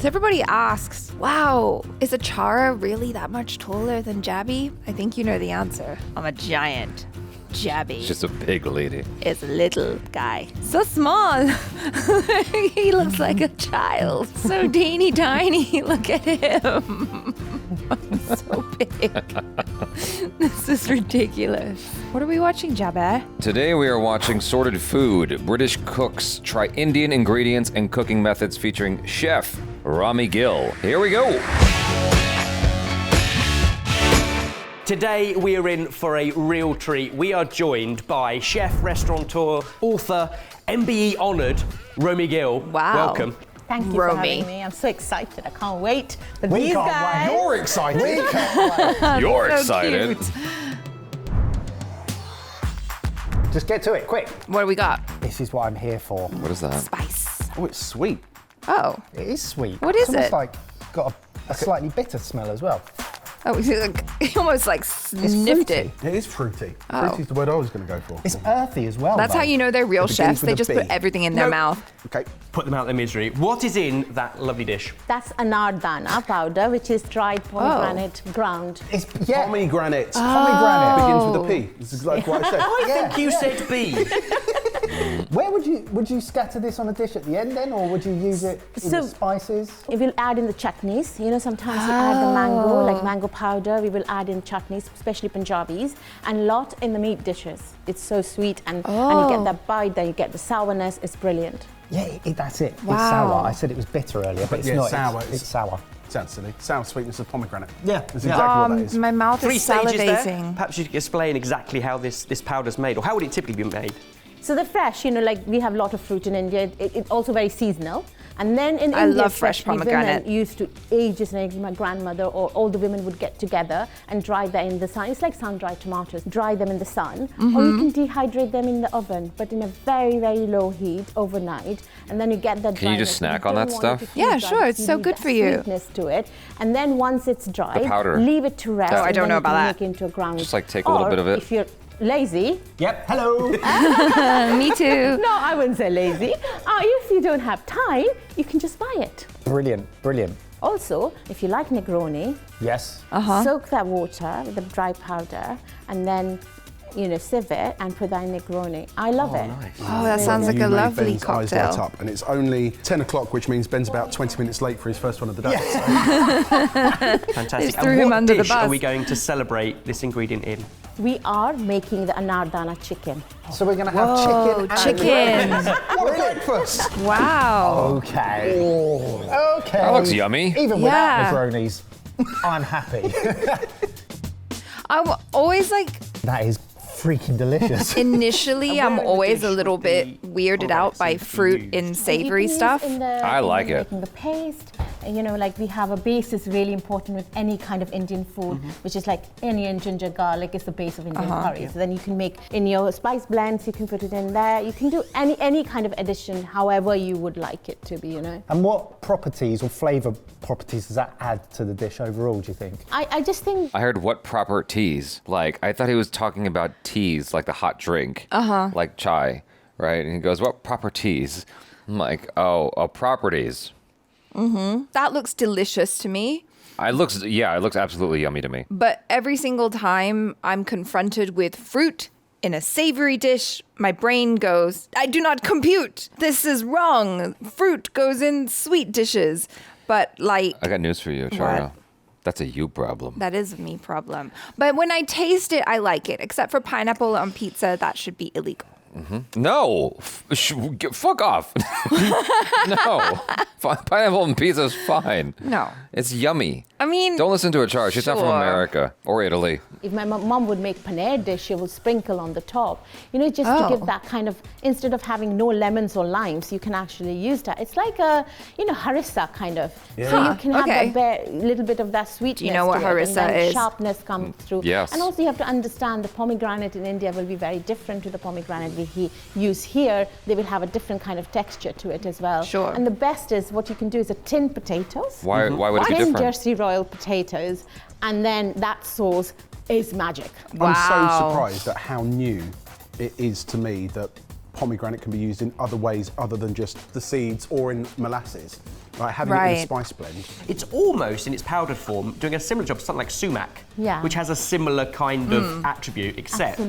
So everybody asks, wow, is Achara really that much taller than Jabby? I think you know the answer. I'm a giant. Jabby. It's just a big lady. Is a little guy. So small. He looks like a child. So teeny tiny. Look at him. So big. This is ridiculous. What are we watching, Jabba? Today we are watching Sorted Food. British cooks try Indian ingredients and cooking methods featuring Chef Romy Gill. Here we go. Today we are in for a real treat. We are joined by chef, restaurateur, author, MBE honoured Romy Gill. Wow. Welcome. Thank you for having me. I'm so excited. I can't wait. But We these can't guys, wait. You're excited. We can't wait. You're So excited. cute. Just get to it, quick. What do we got? This is what I'm here for. What is that? Spice. Oh, it's sweet. Oh. It is sweet. What is it's almost it? like got a slightly bitter smell as well. Oh, he almost like sniffed fruity. it. It is fruity. Oh. Fruity is the word I was going to go for. It's earthy as well. That's though. how you know they're real It begins chefs. with They a just B. put everything in their Nope. mouth. Okay. Put them out of their misery. What is in that lovely dish? that's anardana powder, which is dried pomegranate ground. It's Pomegranate. pomegranate. Begins with a P. This is exactly what I said. I Yeah, think you said B. Where would you scatter this on a dish at the end then, or would you use it in the spices? We will add in the chutneys. You know, sometimes you add the mango, like mango powder. We will add in chutneys, especially Punjabis, and lot in the meat dishes. It's so sweet, and you get that bite, then you get the sourness. It's brilliant. Yeah, that's it. Wow. It's sour. I said it was bitter earlier, but it's yeah, not. sour. It's sour. Sounds silly. Sour sweetness of pomegranate. Yeah. That's exactly what that is. My mouth Three is stages there. salivating. Perhaps you could explain exactly how this powder's made, or how would it typically be made? So the fresh, you know, like we have a lot of fruit in India. It's also very seasonal. And then in I India, love fresh especially pomegranate. women used to ages and ages. My grandmother or all the women would get together and dry them in the sun. It's like sun-dried tomatoes. Dry them in the sun, or you can dehydrate them in the oven, but in a very, very low heat overnight. And then you get that. Can you just dryness. snack on don't that want it to stuff? too Yeah, dry, sure, but it's you so need good that for you. Sweetness to it, and then once it's dried, powder. leave it to rest. Oh, I and don't then know you about can that. Make into a ground. Just, like, take a little Or bit of it. If you're lazy. Yep. Hello. Me too. No, I wouldn't say lazy. If you don't have time, you can just buy it. Brilliant. Brilliant. Also, if you like Negroni, Yes. soak that water with the dry powder and then, sieve it and put that in Negroni. I love it. Nice. Oh, that sounds like You a made lovely Ben's eyes light cocktail. up, and it's only 10 o'clock, which means Ben's about 20 minutes late for his first one of the day. So Fantastic. Just threw and him what under the dish are bus. we going to celebrate this ingredient in? We are making the anardana chicken. So we're going to have Whoa, chicken. And what a breakfast! Wow. Okay. Okay. That looks yummy. Even Yeah. without Negronis, I'm happy. I'm always like, That is freaking delicious. initially, And I'm where in the always dish a little would bit the weirded out by pomegranates fruit be in used? savory You can use stuff. I like it. Making the paste, like we have a base is really important with any kind of Indian food, which is like onion, ginger, garlic is the base of Indian curry. So then you can make in your spice blends, you can put it in there. You can do any kind of addition, however you would like it to be, And what properties or flavour properties does that add to the dish overall, do you think? I just think I heard what proper teas. Like, I thought he was talking about teas, like the hot drink. Like chai, right? And he goes, what proper teas? I'm like, oh, properties. That looks delicious to me. It looks absolutely yummy to me. But every single time I'm confronted with fruit in a savory dish, my brain goes, I do not compute. This is wrong. Fruit goes in sweet dishes. But I got news for you, Chara. What? That's a you problem. that is a me problem. But when I taste it, I like it. Except for pineapple on pizza, that should be illegal. No, fuck off. No, pineapple and pizza is fine. No. It's yummy. I mean, Don't listen to her, Chara. She's not from Sure. America or Italy. if my mom would make paneer dish, she will sprinkle on the top, just to give that kind of, instead of having no lemons or limes, you can actually use that. It's like a, harissa kind of. So you can have okay. that little bit of that sweetness. you know what to it, harissa and then is? Sharpness comes through. Yes. And also you have to understand the pomegranate in India will be very different to the pomegranate we use here. They will have a different kind of texture to it as well. Sure. And the best is what you can do is a tin potatoes. Why would it be Tin different? Jersey Royal potatoes, and then that sauce is magic. I'm Wow. so surprised at how new it is to me that pomegranate can be used in other ways other than just the seeds or in molasses. Like having it in a spice blend. It's almost, in its powdered form, doing a similar job to something like sumac, which has a similar kind of attribute, except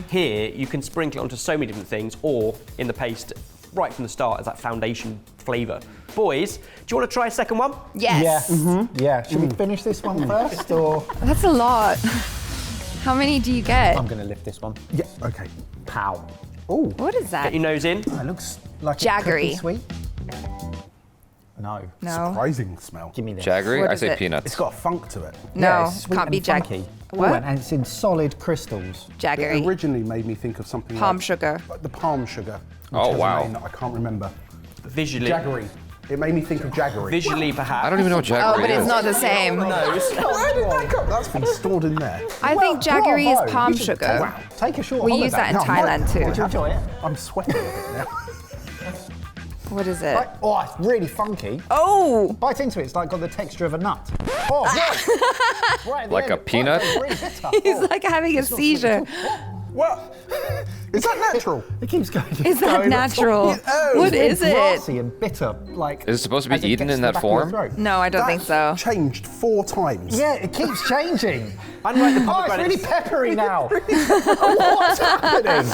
here you can sprinkle it onto so many different things, or in the paste right from the start as that foundation flavour. Boys, do you want to try a second one? Yes. Yeah. Should we finish this one first, or? That's a lot. How many do you get? I'm going to lift this one. Yeah, okay. Pow. Oh. What is Get that? your nose in. It looks like Jaggery. it could be sweet. No. No. Surprising smell. Give me this. Jaggery? What I is say it? peanuts. It's got a funk to it. No, Yeah, it's sweet can't and be funky. What? And it's in solid crystals. It Jaggery. originally made me think of something Palm like sugar. like the palm sugar. Which Oh, has a wow. name that I can't remember. Visually. Jaggery. It made me think of jaggery. Visually, perhaps. I don't even know what jaggery Oh, but is. it's not the same. Where did that come? That's been stored in there. I think jaggery bravo. is palm You should sugar. Wow. Take a short We holiday. use that in No, Thailand too. Did you enjoy it? I'm sweating a bit now. What is it? Oh, it's really funky. Oh! Bite into it, it's like got the texture of a nut. Oh, right at the Like end, a peanut? It's really bitter. He's like having a seizure. What? Is that natural? It keeps going. Is that natural? What is it? Grassy and bitter, like. Is it supposed to be as it eaten gets in to the that back of your form? throat. No, I don't think so. Changed 4 times. Yeah, it keeps changing. Unlike the Oh, it's pomegranates. really peppery now. What's happening?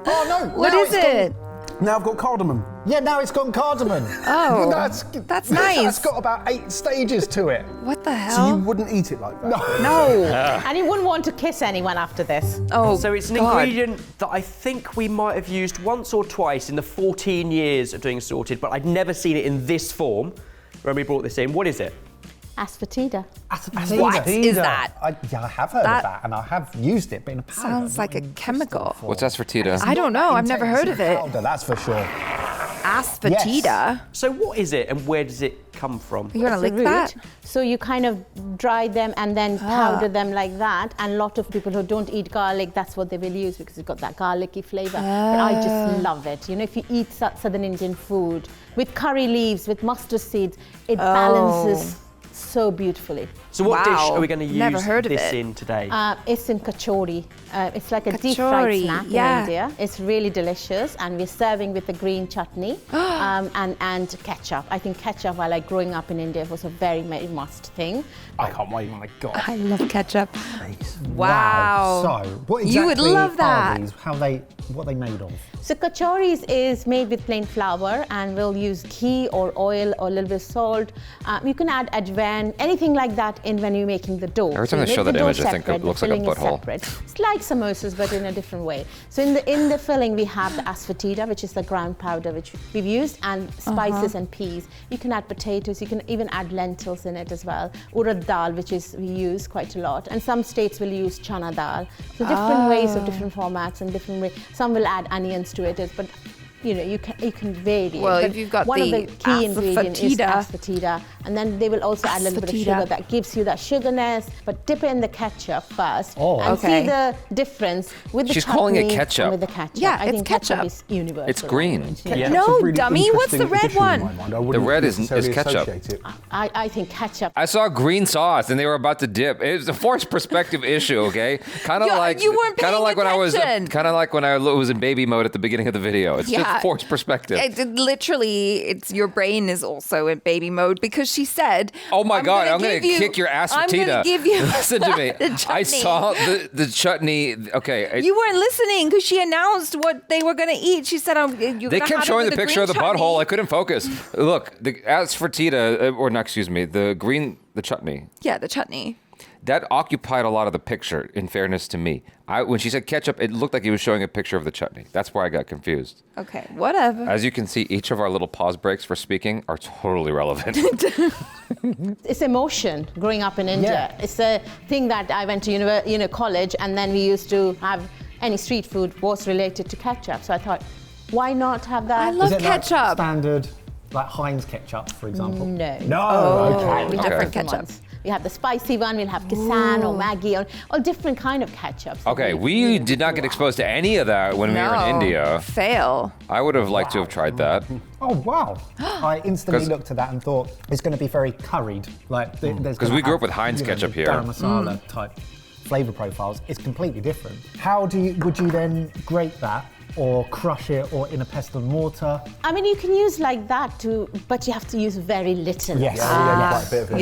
Oh no! What now is it's gone- it? Now I've got cardamom. Yeah, now it's gone cardamom. Oh, that's that's nice. That's got about 8 stages to it. What the So you hell? wouldn't eat it like that? No. And you wouldn't want to kiss anyone after this. Oh, So it's an God. ingredient that I think we might have used once or twice in the 14 years of doing Sorted, but I'd never seen it in this form. Romy brought this in. What is it? Asafoetida. What is that? I have heard That- of that, and I have used it, but in a powder. Sounds not like a in crystal chemical. form. What's aspartida? I don't know. I've never heard of it. Powder, that's for sure. Asafoetida. So what is it and where does it come from? You want to It's a lick that? root. So you kind of dry them and then powder them like that. And a lot of people who don't eat garlic, that's what they will use because it's got that garlicky flavor. But I just love it. You know, if you eat Southern Indian food with curry leaves, with mustard seeds, it balances so beautifully. So what dish Wow. are we going to use Never heard of this it. in today? It's in kachori. It's like a deep fried Kachori, snack yeah. in India. It's really delicious, and we're serving with the green chutney and ketchup. I think ketchup, while like growing up in India, was a very must thing. I can't wait. Oh my God. I love ketchup. Wow. So, what exactly You would love that. are these? What are they made of? So kachoris is made with plain flour, and we'll use ghee or oil or a little bit of salt. You can add ajwain, anything like that in when you're making the dough. Every time you they show make the that dough image, I think it separate, the looks like a filling is butthole. separate. It's like samosas, but in a different way. So in the filling, we have the asafoetida, which is the ground powder which we've used, and spices and peas. You can add potatoes. You can even add lentils in it as well. Urad dal, which is we use quite a lot, and some states will use chana dal. So different ways of different formats and different ways. Some will add onions to it, but you know, you can vary. Well, But if you've got one of the the key ingredients is asafoetida. asafoetida, and then they will also add a little bit of Asafoetida. sugar that gives you that sugarness. But dip it in the ketchup first, Oh. and Okay. see the difference with the She's calling it chutney ketchup. and with the ketchup. Yeah, I it's think ketchup. is universal. It's green. Yeah. No, It's a really dummy, what's the interesting red addition in one? my mind. I wouldn't red is necessarily ketchup. associate it. I think ketchup. I saw green sauce and they were about to dip. It was a forced perspective issue, okay? Kind of Yeah, like you weren't kind of paying like when I was attention. kind of like when I was in baby mode at the beginning of the video. It's Yeah. just forced perspective. Literally, it's your brain is also in baby mode because she said, Oh my God! I'm gonna give you- kick your ass, I'm gonna Tita. give you Listen to me. the I chutney." saw the chutney. Okay, You weren't listening because she announced what they were going to eat. She said, you're they gonna kept have showing it the with picture of the green chutney." butthole. I couldn't focus. Look, as for Tita, or no, excuse me, the chutney. Yeah, the chutney. That occupied a lot of the picture, in fairness to me. When she said ketchup, it looked like he was showing a picture of the chutney. That's where I got confused. Okay, whatever. As you can see, each of our little pause breaks for speaking are totally relevant. It's emotion growing up in India. Yeah. It's a thing that I went to college, and then we used to have any street food was related to ketchup. So I thought, why not have that? I love Is it like ketchup. standard, like Heinz ketchup, for example? No. No. Oh, We have Okay. different Ketchup. ones. We have the spicy one, we'll have Kisan or Maggi, or all different kind of ketchups. Okay, we did not get exposed to any of that when we were in India. Fail. I would have liked to have tried that. Oh wow! I instantly 'Cause- looked at that and thought it's going to be very curried. Like there's 'Cause gonna we grew have, up with Heinz ketchup here. Garam masala type flavor profiles. It's completely different. How would you then grate that or crush it, or in a pestle and mortar? I mean, you can use like that too, but you have to use very little. Yes. Quite a bit of it.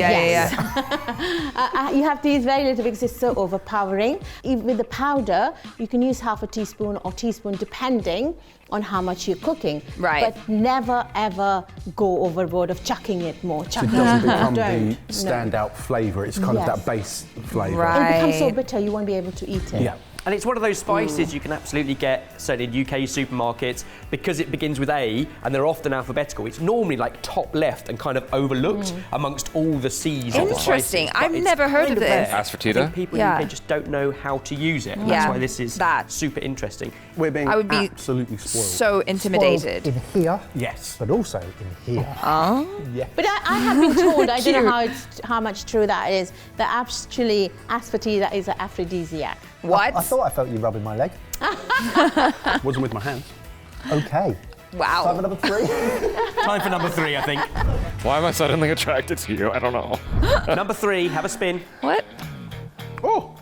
You have to use very little because it's so overpowering. Even with the powder, you can use half a teaspoon or teaspoon depending on how much you're cooking. Right. But never ever go overboard of chucking it more. So it doesn't become the standout flavour. It's kind of that base flavour. Right. It becomes so bitter you won't be able to eat it. Yeah. And it's one of those spices you can absolutely get, certainly in UK supermarkets, because it begins with A and they're often alphabetical. It's normally like top left and kind of overlooked amongst all the C's of the spices. Interesting. But I've it's never heard kind of there. this. Asafoetida? I think people in the UK just don't know how to use it. That's why this is super interesting. We're being I would be absolutely spoiled. so intimidated. In here, Yes. but also in here. Yeah. But I have been told, I don't know how much true that is, that actually asafoetida is an aphrodisiac. What? I thought I felt you rubbing my leg. Wasn't with my hands. Okay. Wow. Time for number 3. Time for number 3, I think. Why am I suddenly attracted to you? I don't know. Number 3, have a spin. What? Oh!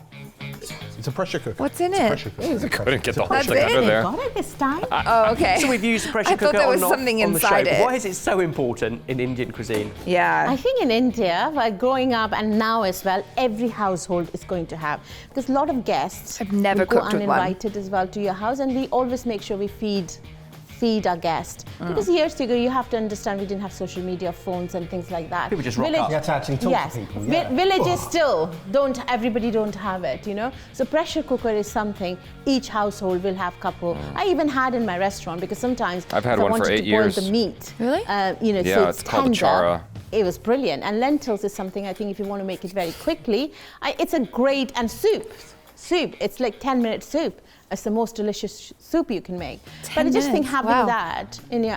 It's a pressure cooker. What's in It's a it? pressure cooker. Couldn't get the whole That's thing it? under there. Got it this time? Oh, okay. So we've used the pressure I thought cooker there was on, something on the inside show. it. Why is it so important in Indian cuisine? Yeah. I think in India, like growing up and now as well, every household is going to have, because a lot of guests I've never will go cooked with one. uninvited as well to your house, and we always make sure we feed our guests. Because years ago, you have to understand, we didn't have social media, phones and things like that. People just rock up. You have to actually talk Yes, to people. Yeah. villages still everybody don't have it, you know. So pressure cooker is something each household will have couple. I even had in my restaurant because sometimes I've had if I one for wanted 8 to years. boil the meat, Really? you know, Yeah, so it's called a tender. chara. It was brilliant. And lentils is something I think if you want to make it very quickly, it's a great, and soup, it's like 10-minute soup. It's the most delicious soup you can make. But I just think having that in your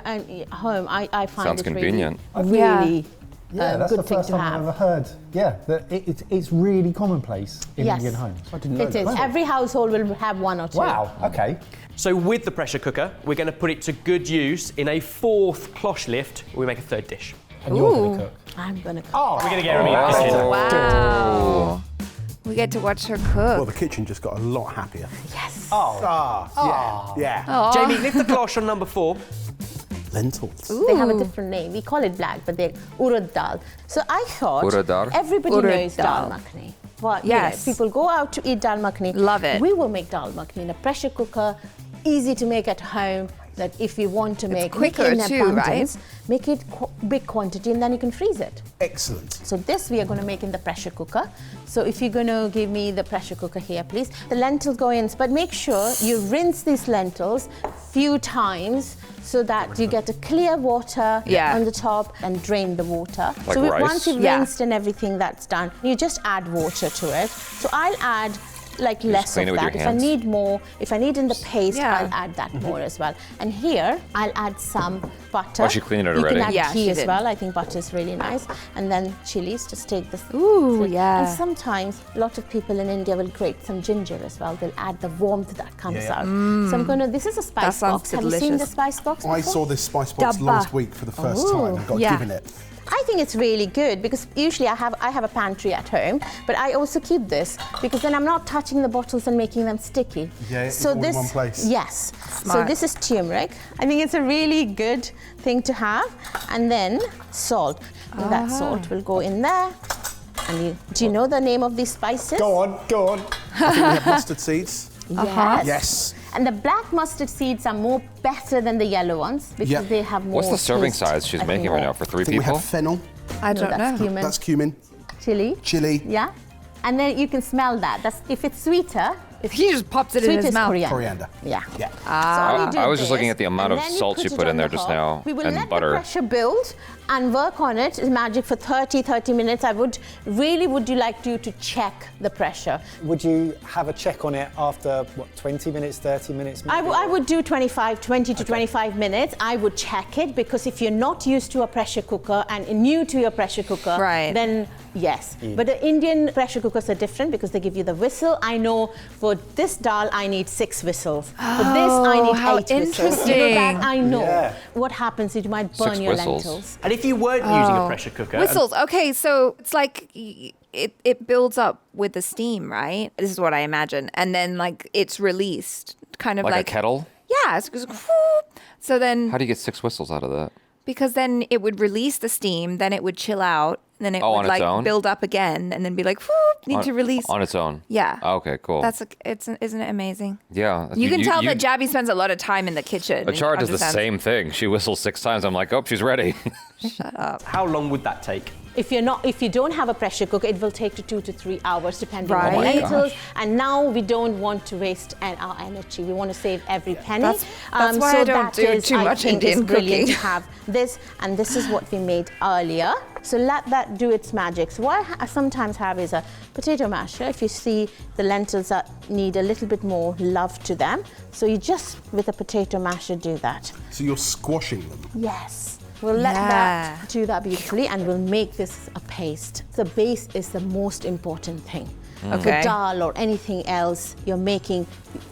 home, I find Sounds it convenient. really Yeah, that's good the thing first to time I've have. ever heard. Yeah, that it's really commonplace in Yes. Indian homes. I didn't know It that. is. Every household will have one or two. Wow. Okay. So with the pressure cooker, we're going to put it to good use in a 4th cloche lift. We make a 3rd dish. And you're going to cook. I'm gonna cook. Oh, We're going to get Romy out the kitchen. Wow. We get to watch her cook. Well, the kitchen just got a lot happier. Yes. Yeah. Jamie, lift the cloche on number 4. Lentils. They have a different name. We call it black, but they're urad dal. So I thought Urad dal? everybody Urad knows dal dal. makhani. Well, Yes. people go out to eat dal makhani. Love it. We will make dal makhani in a pressure cooker, easy to make at home. That if you want to make quicker it in too, right? abundance, make it big quantity and then you can freeze it. Excellent. So this we are going to make in the pressure cooker. So if you're going to give me the pressure cooker here, please. The lentils go in, but make sure you rinse these lentils few times so that you get a clear water on the top and drain the water. Like so rice? once you've Yeah. rinsed and everything that's done, you just add water to it. So I'll add like less clean of it with that. your If I hands. need more, if I need in the paste, Yeah. I'll add that more as well. And here, I'll add some butter. Oh, she cleaned it You already? can add Yeah, ghee she as did. well. I think butter is really nice. And then chilies, just take this. Ooh, yeah. And sometimes a lot of people in India will grate some ginger as well. They'll add the warmth that comes out. So I'm gonna. This is a spice sounds box. Have you seen the delicious. spice box? I before? saw this spice box Dabba. last week for the first time. I got yeah. given it. I think it's really good because usually I have a pantry at home, but I also keep this because then I'm not touching the bottles and making them sticky. Yeah, it's all in one place. Yes. So Smart. this is turmeric. I think it's a really good thing to have. And then salt. And that salt will go in there. And do you know the name of these spices? Go on. I think we have mustard seeds. Yes. Yes. And the black mustard seeds are more better than the yellow ones because Yeah. they have more. What's the serving taste, size she's I think, making right more. now for 3 I think we people? have fennel. I No, don't that's know. cumin. That's cumin. Chili. Chili. Yeah. And then you can smell that. That's if it's sweeter. He just pops it in Sweet his is mouth. Coriander. Yeah. Yeah. So all you do I was just is- looking at the amount and of then salt you it put in on there the just hob. now, We will and let butter. the pressure build and work on it. It's magic for 30 minutes. I would you like you to check the pressure. Would you have a check on it after, 20 minutes, 30 minutes? I would do 20 to 25 minutes. I would check it because if you're not used to a pressure cooker and new to your pressure cooker, Right. then yes. But the Indian pressure cookers are different because they give you the whistle. I know for this dal I need 6 whistles. For this I need how 8 whistles. You know interesting. that? I know. Yeah. What happens is you might burn 6 your whistles. lentils. And if you weren't using a pressure cooker... Whistles. Okay, so it's like it builds up with the steam, right? This is what I imagine. And then like it's released, kind of Like like a kettle? Yeah, it goes whoop. So then, How do you get 6 whistles out of that? because then it would release the steam, then it would chill out, then it would on its like own? build up again, and then be like, whoop, need to release. On its own? Yeah. Okay, cool. Isn't it amazing? Yeah. You can tell that Jabby spends a lot of time in the kitchen. Achara does the understands. same thing. She whistles 6 times. I'm like, oh, she's ready. Shut up. How long would that take? If you don't have a pressure cooker, it will take 2 to 3 hours depending Right. on the Oh my lentils. And now we don't want to waste our energy. We want to save every penny. That's why I don't do too much Indian it's brilliant cooking. to have this, and this is what we made earlier. So let that do its magic. So what I sometimes have is a potato masher. If you see the lentils need a little bit more love to them, so you just with a potato masher do that. So you're squashing them. Yes. We'll let that do that beautifully, and we'll make this a paste. The base is the most important thing. For dal or anything else you're making,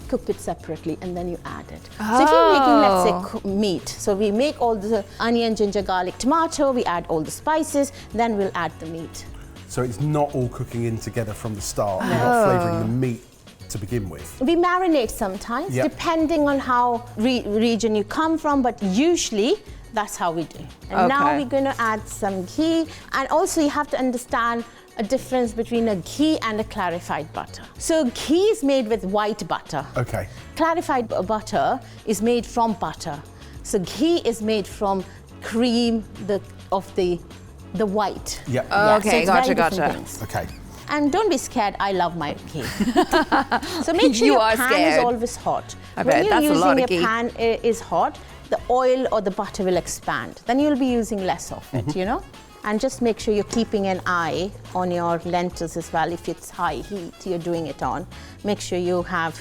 cook it separately and then you add it. So if you're making, let's say, meat, so we make all the onion, ginger, garlic, tomato, we add all the spices, then we'll add the meat. So it's not all cooking in together from the start. You're not flavouring the meat to begin with. We marinate sometimes, depending on how region you come from, but usually that's how we do. And now we're going to add some ghee. And also you have to understand a difference between a ghee and a clarified butter. So ghee is made with white butter. Okay. Clarified butter is made from butter. So ghee is made from cream of the white. Yeah. Okay, so it's very gotcha. different things. Okay. And don't be scared, I love my ghee. So make sure You your are pan scared. is always hot. I when bet you're that's a using lot of your ghee. pan is hot, the oil or the butter will expand. Then you'll be using less of it, you know? And just make sure you're keeping an eye on your lentils as well. If it's high heat you're doing it on, make sure you have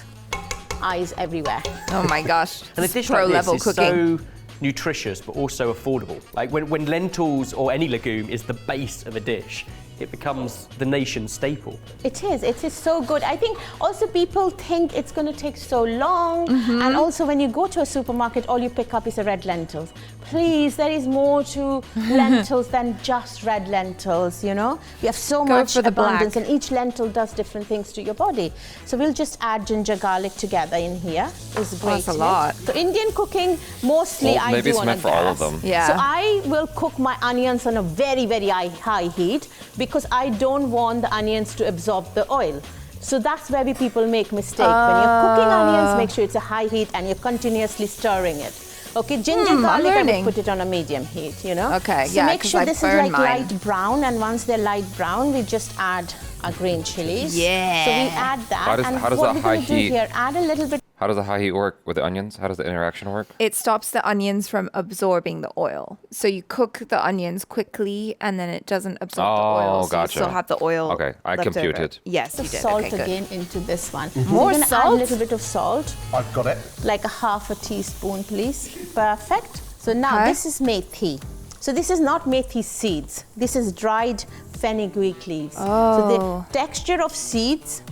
eyes everywhere. Oh my gosh. And a dish Pro like this level is cooking. so nutritious but also affordable. Like when lentils or any legume is the base of a dish, it becomes the nation's staple. It is so good. I think also people think it's going to take so long. And also when you go to a supermarket, all you pick up is a red lentils. Please, there is more to lentils than just red lentils, you know? We have so much for the abundance black. and each lentil does different things to your body. So we'll just add ginger garlic together in here. It's great. That's a lot. So Indian cooking, mostly Well, I maybe do it's on meant a for all of gas. them. Yeah. So I will cook my onions on a very, very high heat because I don't want the onions to absorb the oil. So that's where people make mistake. When you're cooking onions, make sure it's a high heat and you're continuously stirring it. Okay, ginger garlic, I would put it on a medium heat, you know? Okay, so yeah, make 'cause sure I this is burn like mine. light brown, and once they're light brown, we just add our green chilies. Yeah. So we add that. How does- and how does what that we're gonna high do heat- here, add a little bit. How does the high heat work with the onions? How does the interaction work? It stops the onions from absorbing the oil. So you cook the onions quickly and then it doesn't absorb the oil. So gotcha. you still have the oil. Okay, I left computed. over. Yes, The you did. salt Okay, good. again into this one. More We're gonna add salt? a little bit of salt, I've got it. like a half a teaspoon, please. Perfect. So now Okay. this is methi. So this is not methi seeds. This is dried fenugreek leaves. So the texture of seeds,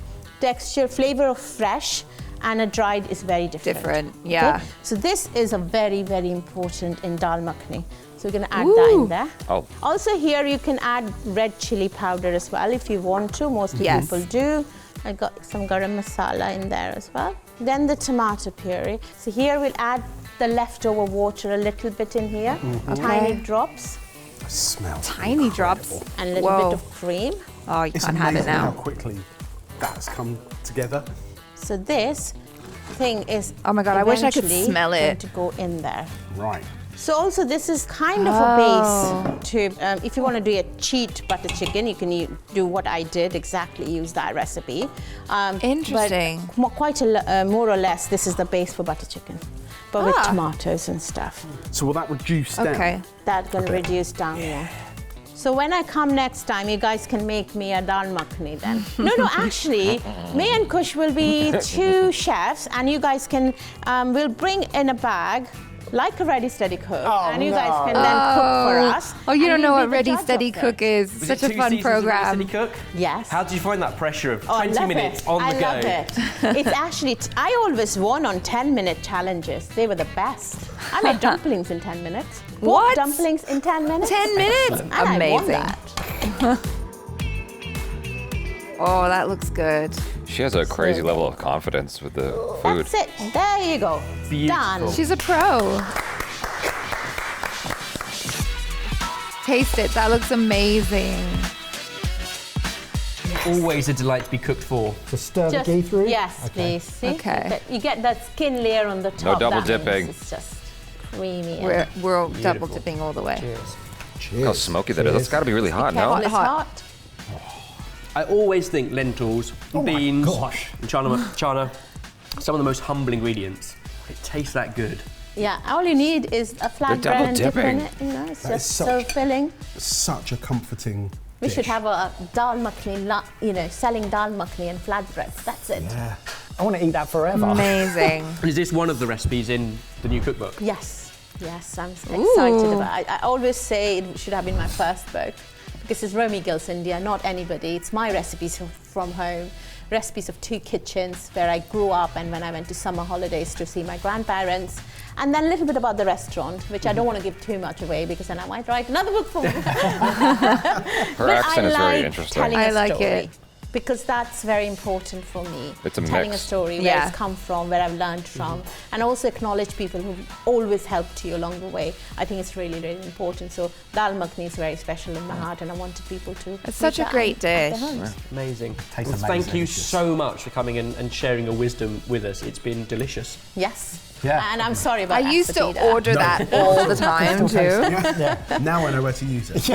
flavor of fresh, and a dried is very different. Different, yeah. So this is a very, very important in dal makhani. So we're going to add that in there. Oh. Also here you can add red chili powder as well if you want to. Most people do. I got some garam masala in there as well. Then the tomato puree. So here we'll add the leftover water a little bit in here. Tiny drops It smells Tiny drops. incredible. and a little Whoa. bit of cream. Oh, you It's can't have it amazing how now. quickly that's come together. So this thing is Oh my God, I wish I could eventually smell going it. to go in there. Right. So also this is kind of a base to, if you want to do a cheat butter chicken, you can do what I did, exactly use that recipe. Interesting. But quite more or less, this is the base for butter chicken, but with tomatoes and stuff. So will that reduce down? Okay. That's going to reduce down, yeah. So when I come next time, you guys can make me a dal makhani then. No, actually, me and Kush will be 2 chefs, and you guys can, we'll bring in a bag, like a Ready Steady Cook, and you guys can then cook for us. Oh, you and don't know we'll what be the Ready judge Steady of it. Cook is. Was Such it a 2 fun seasons of Ready program. Steady Cook? Yes. How do you find that pressure of Oh, I 20 love minutes it. on the I go? love it. It's actually, I always won on 10-minute challenges. They were the best. I made dumplings in 10 minutes. What? Dumplings in 10 minutes. 10 minutes? And I won Amazing. that. Oh, that looks good. She has a crazy level of confidence with the food. That's it. There you go. Beautiful. Done. She's a pro. Taste it. That looks amazing. Always a delight to be cooked for. So stir the ghee through? Yes, please. See? Okay. You get that skin layer on the top. No double That means dipping. It's just creamy. We're all double dipping all the way. Cheers. Look how smoky that is. That's got to be really hot, no? It's hot. I always think lentils, beans, and chana, some of the most humble ingredients. It tastes that good. Yeah, all you need is a flat They're double bread and dip in dipping. it. You know, it's That is just so filling. Such a comforting We dish. should have a dal makhni, selling dal makhni and flatbreads. That's it. Yeah. I want to eat that forever. Amazing. Is this one of the recipes in the new cookbook? Yes, I'm excited about it. I always say it should have been my first book because it's Romy Gill's India, not anybody. It's my recipes from home, recipes of 2 kitchens where I grew up and when I went to summer holidays to see my grandparents. And then a little bit about the restaurant, which I don't want to give too much away because then I might write another book for me. Her accent is very interesting. Telling I a like story. it. Because that's very important for me. It's a telling mix. a story, where Yeah. it's come from, where I've learned from, and also acknowledge people who've always helped you along the way. I think it's really, really important. So dal makhni is very special in my heart, and I wanted people to. It's such a eat that great at their dish. homes. Amazing. Tastes Well, amazing. thank you so much for coming and sharing your wisdom with us. It's been delicious. Yes. Yeah. And I'm sorry about I that. used to order that all the time too. Now I know where to use it.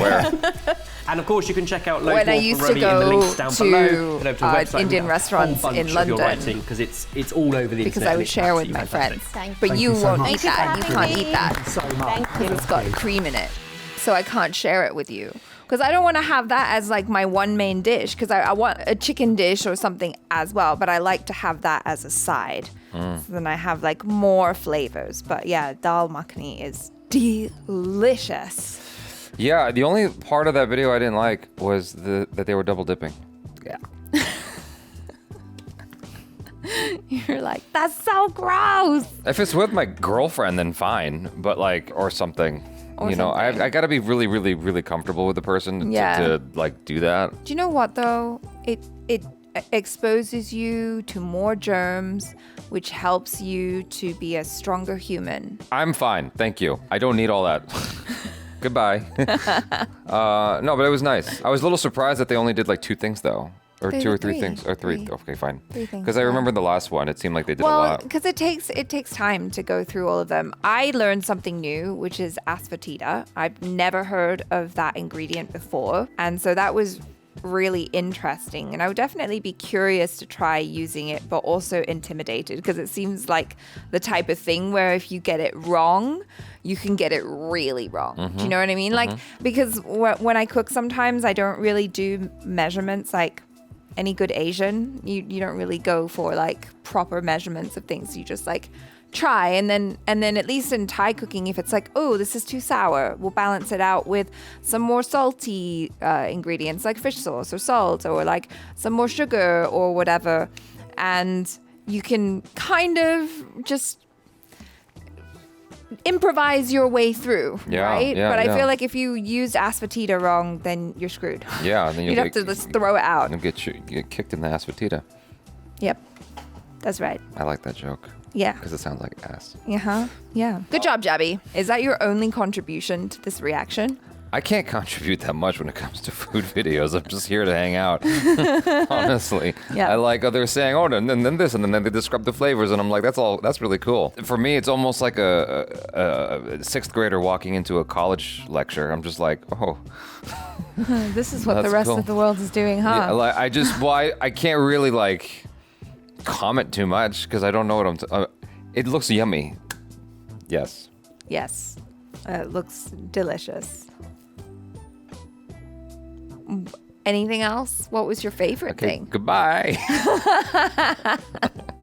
And of course, you can check out loads When I more used from to Romy in the go links down to, below. Head over to the website. Indian We've got a restaurants whole bunch in of your London. writing because it's all over the Because internet. I and would it's share with absolutely my fantastic. friends. Thank But you you so won't much. eat Thank you that. for You having can't me. eat that. So much. Thank you. It's got cream in it. So I can't share it with you. Because I don't want to have that as like my one main dish. Because I want a chicken dish or something as well. But I like to have that as a side. So then I have like more flavors. But yeah, dal makhni is delicious. Yeah, the only part of that video I didn't like was that they were double dipping. Yeah. You're like, that's so gross. If it's with my girlfriend, then fine. But like, or something. Or you know, something. I got to be really, really, really comfortable with the person Yeah. to like do that. Do you know what though? It exposes you to more germs, which helps you to be a stronger human. I'm fine, thank you. I don't need all that. Goodbye. No, but it was nice. I was a little surprised that they only did like 2 things though. Or They 2 or did 3 three. things. Or 3. Three. Okay, fine. 3 things. Because I remember the last one, it seemed like they did a Well, lot. because it takes time to go through all of them. I learned something new, which is asafoetida. I've never heard of that ingredient before, and so that was really interesting. And I would definitely be curious to try using it, but also intimidated because it seems like the type of thing where if you get it wrong, you can get it really wrong. Do you know what I mean? Like, because when I cook, sometimes I don't really do measurements like any good Asian. You don't really go for like proper measurements of things. You just like try, and then at least in Thai cooking, if it's like, oh, this is too sour, we'll balance it out with some more salty ingredients like fish sauce or salt, or like some more sugar or whatever, and you can kind of just improvise your way through, Yeah, right? yeah, But I yeah. feel like if you used asafoetida wrong, then you're screwed. Yeah, and then You'd have to just throw it out. You'll get kicked in the asafoetida. Yep, that's right. I like that joke. Yeah. Because it sounds like ass. Uh-huh. Yeah. Good job, Jabby. Is that your only contribution to this reaction? I can't contribute that much when it comes to food videos. I'm just here to hang out. Honestly. Yeah. I like, they're saying, oh, and then this, and then they describe the flavors, and I'm like, that's really cool. For me, it's almost like a 6th grader walking into a college lecture. I'm just like, oh. This is what the That's rest cool. of the world is doing, huh? Yeah, like, I can't really like comment too much because I don't know what it looks yummy. Yes. Yes. It looks delicious. Anything else? What was your favorite Okay, thing? goodbye.